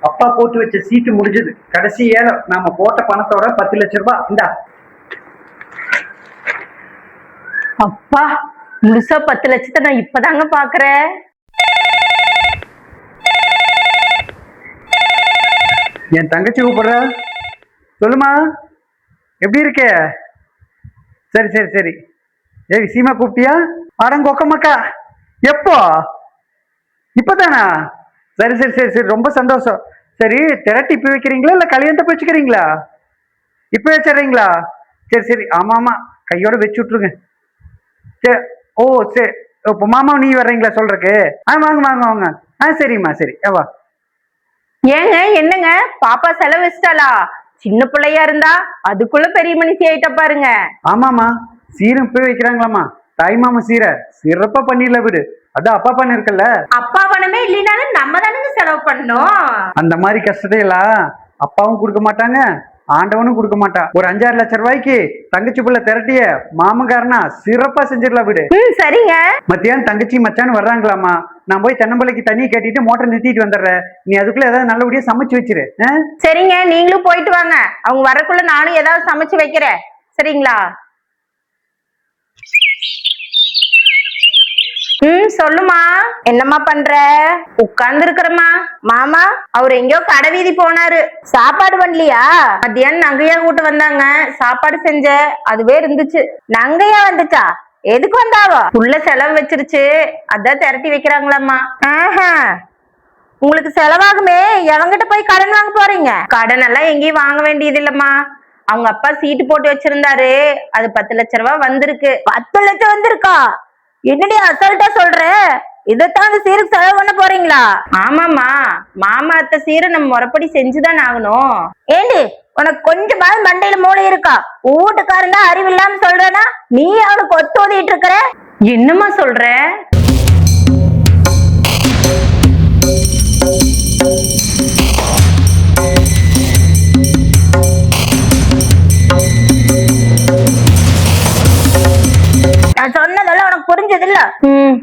அப்பா போட்டு வச்ச சீட்டு முடிஞ்சது. கடைசி ஏலம். நாம போட்ட பணத்தோட 10 லட்சம் ரூபாய். இந்தா. அப்பா, முழுசா 10 லட்சத்தை நான் இப்பதாங்க பாக்குறேன். என் தங்கச்சி கூப்பிடுற. சொல்லுமா, எப்படி இருக்க? சரி சரி சரி. ஏய் சீமா கூப்பிட்டியா? அடங்கொக்கமாக்கா, எப்போ? இப்பதானா? சரி சரி சரி சரி, ரொம்ப சந்தோஷம். சரி, திரட்டி இப்ப வைக்கிறீங்களா இல்ல கல்யாணத்தை வச்சுக்கிறீங்களா? இப்ப வச்சிடுறீங்களா? சரி சரி, ஆமா ஆமா, கையோட வச்சு விட்டுருங்க. சரி. ஓ சரி. இப்போ மாமா நீ வர்றீங்களா சொல்றக்கு? வாங்க வாங்க வாங்க. சரிம்மா சரி, வா. ஏங்க என்னங்க, பாப்பா செலவு வச்சிட்டாளா? சின்ன பிள்ளையா இருந்தா அதுக்குள்ள பெரிய மனுஷி ஆயிட்ட பாருங்க. ஆமாமா, சீரம் போய் வைக்கிறாங்களாமா. தாய் மாமா சீரை சிறப்பா பண்ணிடல விடு. அதான் அப்பா பண்ண இருக்குல்ல. அப்பா பணமே இல்லைனாலும் நம்ம தானே செலவு பண்ணணும். அந்த மாதிரி கஷ்டத்தை எல்லாம் அப்பாவும் கொடுக்க மாட்டாங்க, ஆண்டவனும் கொடுக்க மாட்டான். ஒரு 5-6 லட்சம் ரூபாய்க்கு தங்கச்சி புள்ள திரட்டிய மாமங்காரனா சிறப்பா செஞ்சிடலாம் விடு. சரிங்க. மத்தியானம் தங்கச்சி மச்சான்னு வர்றாங்களாமா. நான் போய் தென்னம்பிள்ளைக்கு தண்ணியை கட்டிட்டு மோட்டர் நிறுத்திட்டு வந்துடுறேன். நீ அதுக்குள்ள ஏதாவது நல்லபடியா சமைச்சு வச்சிரு. சரிங்க, நீங்களும் போயிட்டு வாங்க. அவங்க வரக்குள்ள நானும் ஏதாவது சமைச்சு வைக்கிறேன். சரிங்களா? சொல்லுமா. என்னம்மா பண்ற? உட்கார்ந்து இருக்கிறமா. மாமா அவர் எங்கயோ கடை வீதி போனாரு. சாப்பாடு பண்ணலையா? மத்தியானம் நங்கையா கூட்டு வந்தாங்க, சாப்பாடு செஞ்ச அதுவே இருந்துச்சு. நங்கையா வந்துச்சா? எதுக்கு வந்தாவோ? உள்ள செலவு வச்சிருச்சு, அதான் திரட்டி வைக்கிறாங்களாம்மா. உங்களுக்கு செலவாகுமே, எவங்கிட்ட போய் கடன் வாங்க போறீங்க? கடன் எல்லாம் எங்கேயும் வாங்க வேண்டியது இல்லம்மா. அவங்க அப்பா சீட்டு போட்டு வச்சிருந்தாரு, அது 10 லட்சம் ரூபாய் வந்திருக்கு. 10 லட்சம் வந்திருக்கா? என்னடி அசால்ட்டா சொல்ற? இதைத்தான் அந்த சீருக்கு செலவு பண்ண போறீங்களா? ஆமாமா, மாமா அத்தை சீரை நம்ம முறைப்படி செஞ்சுதான் ஆகணும். ஏண்டி, உனக்கு கொஞ்சமாவது மண்டையில மூளை இருக்கா? வீட்டுக்காரன் தான் அறிவு இல்லாம சொல்றனா, நீ அவனுக்கு ஒத்து ஓதிட்டு இருக்கிற. என்னம்மா சொல்ற? நான் சொன்னதெல்லாம் உனக்கு புரிஞ்சது இல்ல?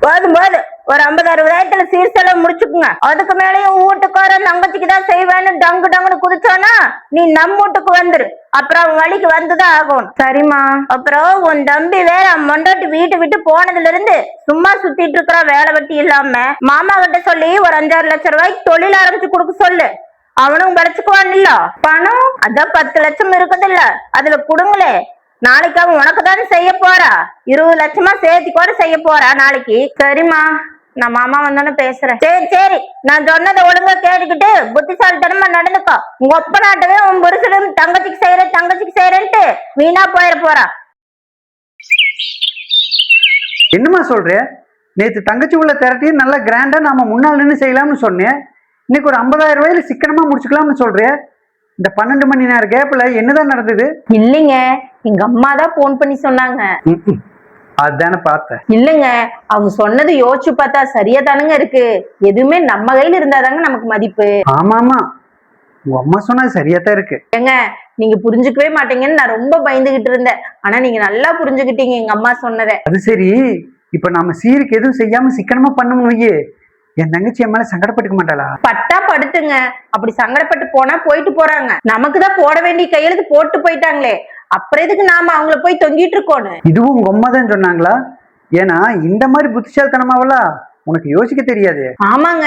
போதும் போது, ஒரு 50-60 சீர் செலவு முடிச்சுக்குங்க. அதுக்கு மேலேயும் வீட்டுக்கார தங்கச்சிக்கு தான் செய்வேன்னு டங்கு டங்குன்னு குதிச்சானா நீ நம்ம வீட்டுக்கு வந்துரு. அப்புறம் அவன் வழிக்கு வந்துதான் ஆகும். சரிம்மா. அப்புறம் உன் தம்பி வேற மொண்டாட்டி வீட்டு விட்டு போனதுல இருந்து சும்மா சுத்திட்டு இருக்கிற, வேலை வெட்டி இல்லாம. மாமா கிட்ட சொல்லி ஒரு 5-6 லட்சம் ரூபாய்க்கு தொழில் ஆரம்பிச்சு கொடுக்க சொல்லு. அவனும் படைச்சுக்குவான் இல்ல பணம். அதான் 10 லட்சம் இருக்குது இல்ல, அதுல கொடுங்களே. நாளைக்கு அவன் உனக்கு தானே செய்ய போறா. 20 லட்சமா சேர்த்தி கூட செய்ய போறா நாளைக்கு. சரிம்மா, நான் மாமா வந்தோன்னு பேசுறேன். சரி சரி, நான் சொன்னதை ஒழுங்கா கேட்டுக்கிட்டு புத்திசாலித்தனமா நடந்துக்கோ. உங்க ஒப்பனாட்டவே உன் புருஷனும் தங்கச்சிக்கு செய்யறேன்ட்டு வீணா போயிட போறா. என்னமா சொல்ற? நேத்து தங்கச்சி உள்ள திரட்டி நல்லா கிராண்டா நாம முன்னாள் நின்று செய்யலாம்னு சொன்னேன். இன்னைக்கு ஒரு 50,000 ரூபாயில சிக்கனமா முடிச்சுக்கலாம்னு சொல்றேன். இந்த 12 மணி நேரம் கேப்ல என்னதான் நடந்தது? இல்லைங்க, எங்க அம்மா தான் போன் பண்ணி சொன்னாங்க. அதானே பார்த்தேன். இல்லங்க, அவங்க சொன்னது யோசிச்சு பார்த்தா சரியா தானுங்க இருக்கு. எதுவுமே நம்ம கையில இருந்தாதாங்க நமக்கு மதிப்பு. ஆமா ஆமா, உங்க அம்மா சொன்னது சரியாத்தான் இருக்கு. ஏங்க, நீங்க புரிஞ்சுக்கவே மாட்டீங்கன்னு நான் ரொம்ப பயந்துகிட்டு இருந்தேன். ஆனா நீங்க நல்லா புரிஞ்சுக்கிட்டீங்க எங்க அம்மா சொன்னதை. அது சரி, இப்ப நாம சீருக்கு எதுவும் செய்யாம சிக்கனமா பண்ணணும். என் தங்கச்சி என் மேல சங்கடப்பட்டுக்க மாட்டாளா? பட்டா படுத்துங்க. அப்படி சங்கடப்பட்டு போனா போயிட்டு போறாங்க. நமக்குதான் போட வேண்டிய கையெழுத்து போட்டு போயிட்டாங்களே, அப்புறம் எதுக்கு நாம அவங்கள போய் தொங்கிட்டு இருக்கோன்னு. இதுவும் உங்க அம்மா தான் சொன்னாங்களா? ஏன்னா இந்த மாதிரி புத்திசாலித்தனமாவெல்லாம் உனக்கு யோசிக்க தெரியாது. ஆமாங்க,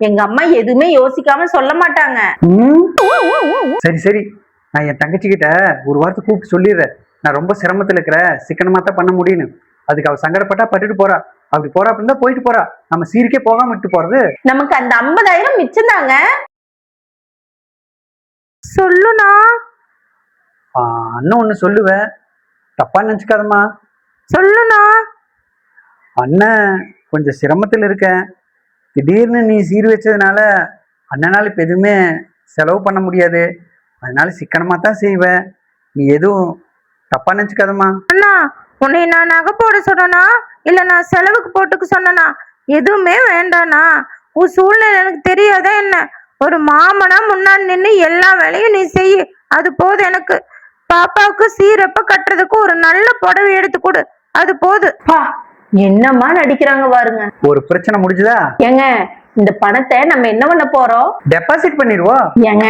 எங்க அம்மா எதுவுமே யோசிக்காம சொல்ல மாட்டாங்க. சரி சரி, நான் என் தங்கச்சி கிட்ட ஒரு வாரத்தை கூப்பிட்டு சொல்லிடுறேன். நான் ரொம்ப சிரமத்துல இருக்கிறேன், சிக்கனமா தான் பண்ண முடியும்னு. அதுக்கு அவ சங்கடப்பட்டா பட்டுட்டு போறா. அப்படி போறா அப்படின்னா போயிட்டு போறா. நம்ம சீருக்கே போகாம விட்டு போறது. நமக்கு அந்த 50,000 மிச்சம் தாங்க. சொல்லுனா அண்ணன் ஒண்ணு சொல்லுவேன், தப்பா நினைச்சுக்காதம்மா. சொல்லுனா. அண்ணன் கொஞ்சம் சிரமத்தில் இருக்கேன். திடீர்னு நீ சீர் வச்சதுனால அண்ணனால இப்ப எதுவுமே செலவு பண்ண முடியாது. அதனால சிக்கனமா தான் செய்வேன். நீ எதுவும் தப்பா நினைச்சுக்காதம்மா. அண்ணா, உன்னை நான் நகை போட சொன்னா இல்ல நான் செலவுக்கு போட்டுக்க சொன்னா? எதுவுமே வேண்டானா? உன் சூழ்நிலை எனக்கு தெரியாதா என்ன? ஒரு மாமனா முன்னாடி நின்று எல்லா வேலையும் நீ செய்ய, அது போதும் எனக்கு. பாப்பாவுக்கு சீரப்ப கட்டுறதுக்கு ஒரு நல்ல புடவை எடுத்து கொடு, அது போதும். என்னம்மா நடிக்கிறாங்க பாருங்க. ஒரு பிரச்சனை முடிஞ்சுதா? ஏங்க, இந்த பணத்தை நம்ம என்ன பண்ண போறோம்? டெபாசிட் பண்ணிடுவோம். ஏங்க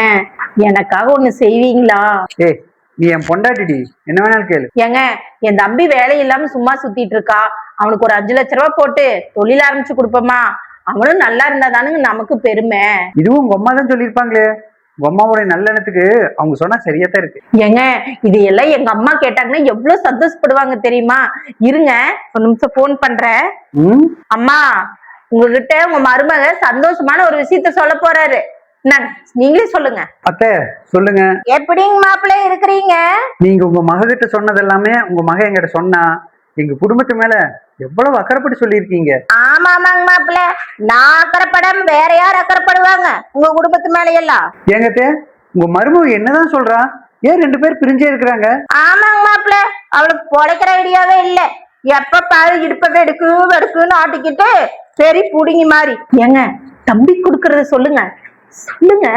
எனக்காக ஒண்ணு செய்வீங்களா? ஏய், நீ என் பொண்டாட்டிடி, என்ன வேணாலும் கேளு. ஏங்க என் தம்பி வேலை இல்லாம சும்மா சுத்திட்டு இருக்கா, அவனுக்கு ஒரு 5 லட்ச ரூபாய் போட்டு தொழில் ஆரம்பிச்சு கொடுப்போமா? அவனும் நல்லா இருந்தா தானுங்க நமக்கு பெருமை. இதுவும் உங்க அம்மா தான் சொல்லியிருப்பாங்களே. உங்க அம்மாவோட நல்ல எண்ணத்துக்கு அவங்க சொன்னா சரியாத்தான் இருக்கு. ஏங்க இது எல்லாம் எங்க அம்மா கேட்டாங்கன்னா எவ்வளவு சந்தோஷப்படுவாங்க தெரியுமா? இருங்க ஒரு நிமிஷம் போன் பண்றேன். அம்மா, உங்ககிட்ட உங்க மருமக சந்தோஷமான ஒரு விஷயத்த சொல்ல போறாரு. நீங்களே சொல்லுங்க. அத்தை சொல்லுங்க. எப்படிங்க மாப்பிள்ளை இருக்கிறீங்க? நீங்க உங்க மக கிட்ட சொன்னது எல்லாமே உங்க மக என்கிட்ட சொன்னா எங்க குடும்பத்து மேல எவ்வளவு அக்கறைப்பட்டு சொல்லியிருக்கீங்க. ஆமா ஆமாங்க மாப்பிள்ள, நான் அக்கறைப்படாம வேற யார் அக்கறைப்படுவாங்க உங்க குடும்பத்து மேல எல்லாம்? ஏங்கத்தே, உங்க மருமக என்னதான் சொல்றா? ஏன் 2 பேர் பிரிஞ்சே இருக்கிறாங்க? ஆமாங்க மாப்பிள்ள, அவளுக்கு பொழைக்கிற ஐடியாவே இல்ல. எப்ப பாரு இடுப்ப வெடுக்குன்னு ஆட்டிக்கிட்டு சரி புடிங்கி மாதிரி. ஏங்க தம்பி குடுக்கறத சொல்லுங்க சொல்லுங்க.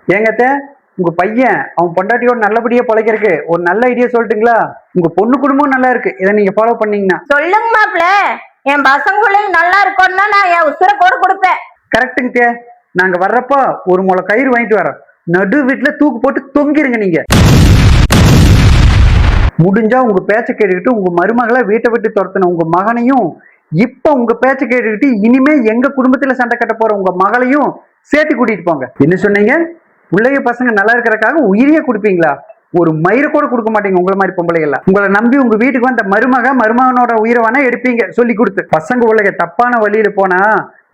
ஏங்கத்த, உங்க பையன் அவன் பொண்டாட்டியோட நல்லபடியா பொழைக்கிறதுக்கு ஒரு நல்ல ஐடியா சொல்லட்டுங்களா? உங்க பொண்ணு குடும்பம் நல்லா இருக்கு, இதை நீங்க ஃபாலோ பண்ணீங்கன்னா. சொல்லுங்க மாப்பிள்ள, என் பசங்களையும் நல்லா இருக்கும்னா நான் என் உசுர கூட கொடுப்பேன். கரெக்டுங்க. நாங்க வர்றப்போ ஒரு முளை கயிறு வாங்கிட்டு வரோம். நடு வீட்டுல தூக்கு போட்டு தொங்கிருங்க. நீங்க முடிஞ்சா உங்க பேச்ச கேட்டுக்கிட்டு உங்க மருமகளை வீட்டை விட்டு துரத்தின உங்க மகனையும், இப்ப உங்க பேச்ச கேட்டுக்கிட்டு இனிமே எங்க குடும்பத்துல சண்டை கட்ட போற உங்க மகளையும் சேர்த்து கூட்டிட்டு போங்க. என்ன சொன்னீங்க? பிள்ளைய பசங்க நல்லா இருக்கிறதுக்காக உயிரியே கொடுப்பீங்களா? ஒரு மயிரை கூட கொடுக்க மாட்டீங்க. உங்களை மாதிரி பொம்பளை எல்லாம் உங்களை நம்பி உங்க வீட்டுக்கு வந்த மருமகனோட உயிரை வேணா எடுப்பீங்க சொல்லி கொடுத்து. பசங்க உலக தப்பான வழியில போனா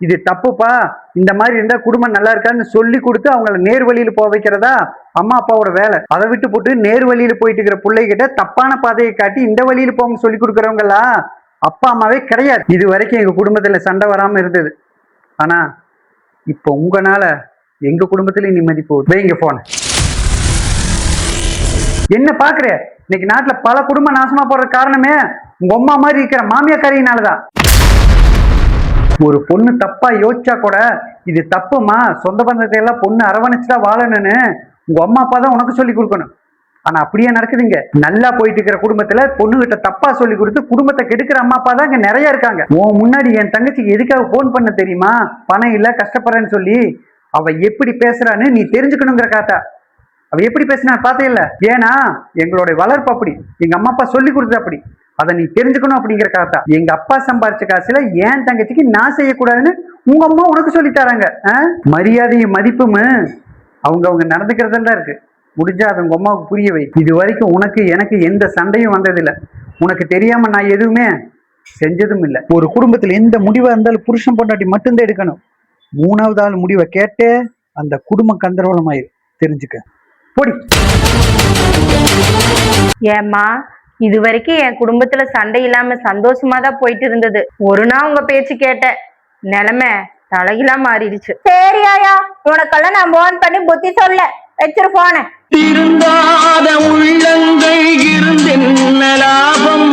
இது தப்புப்பா, இந்த மாதிரி இருந்தா குடும்பம் நல்லா இருக்கான்னு சொல்லி கொடுத்து அவங்கள நேர் வழியில போக வைக்கிறதா அம்மா அப்பாவோட வேலை. அதை விட்டு போட்டு நேர் வழியில போயிட்டு இருக்கிற பிள்ளைகிட்ட தப்பான பாதையை காட்டி இந்த வழியில போங்க சொல்லி கொடுக்குறவங்க எல்லாம் அப்பா அம்மாவே கிடையாது. இது வரைக்கும் எங்க குடும்பத்துல சண்டை வராம இருந்தது. ஆனா இப்ப உங்கனால எங்க குடும்பத்திலே நிம்மதி போகுது. வைங்க போன. என்ன பாக்குற? இன்னைக்கு நாட்டுல பல குடும்பம் நாசமா போற காரணமே உங்க அம்மா மாதிரி இருக்கிற மாமியாக்காரியினாலதான். ஒரு பொண்ணு தப்பா யோசிச்சா கூட இது தப்புமா, சொந்த பந்தத்தை எல்லாம் பொண்ணு அரவணைச்சுதான் வாழணும்னு உங்க அம்மா அப்பா தான் உனக்கு சொல்லி கொடுக்கணும். ஆனா அப்படியே நடக்குதுங்க. நல்லா போயிட்டு இருக்கிற குடும்பத்துல பொண்ணுகிட்ட தப்பா சொல்லி கொடுத்து குடும்பத்தை கெடுக்கிற அம்மா அப்பா தான் இங்க நிறைய இருக்காங்க. உன் முன்னாடி என் தங்கச்சிக்கு எதுக்காக போன் பண்ண தெரியுமா? பணம் இல்ல, கஷ்டப்படுறேன்னு சொல்லி. அவ எப்படி பேசுறான்னு நீ தெரிஞ்சுக்கணுங்கிற காத்தா. அவ எப்படி பேசினா பார்த்தே இல்ல. ஏன்னா எங்களுடைய வளர்ப்பு அப்படி, எங்க அம்மா அப்பா சொல்லி கொடுத்தது அப்படி. அதை நீ தெரிஞ்சுக்கணும் அப்படிங்கிற காத்தா. எங்க அப்பா சம்பாரிச்ச காசுல ஏன் தங்கச்சிக்கு நான் செய்யக்கூடாதுன்னு உங்க அம்மா உனக்கு சொல்லி தராங்க. மரியாதையும் மதிப்பும் அவங்க நடந்துக்கிறதுல இருக்கு. முடிஞ்சா அது உங்க அம்மாவுக்கு புரிய வை. இது வரைக்கும் உனக்கு எனக்கு எந்த சண்டையும் வந்ததில்லை. உனக்கு தெரியாம நான் எதுவுமே செஞ்சதும் இல்லை. ஒரு குடும்பத்துல எந்த முடிவா இருந்தாலும் புருஷன் பொண்டாட்டி மட்டும்தான் எடுக்கணும். 3வது ஆள் முடிவை கேட்டு அந்த குடும்பம் கந்தரவலமாயிரு. தெரிஞ்சுக்க. போடி. ஏம்மா, இது வரைக்கும் என் குடும்பத்துல சண்டை இல்லாம சந்தோஷமா தான் போயிட்டு இருந்தது. ஒரு நாள் உங்க பேச்சு கேட்டேன், நிலைமை தலையிலா மாறிடுச்சு. சரி ஆயா, உனக்கெல்லாம் நான் போன் பண்ணி புத்தி சொல்ல வச்சிரு போன. திருந்தாத உள்ளங்கள் இருந்தென்ன லாபம்?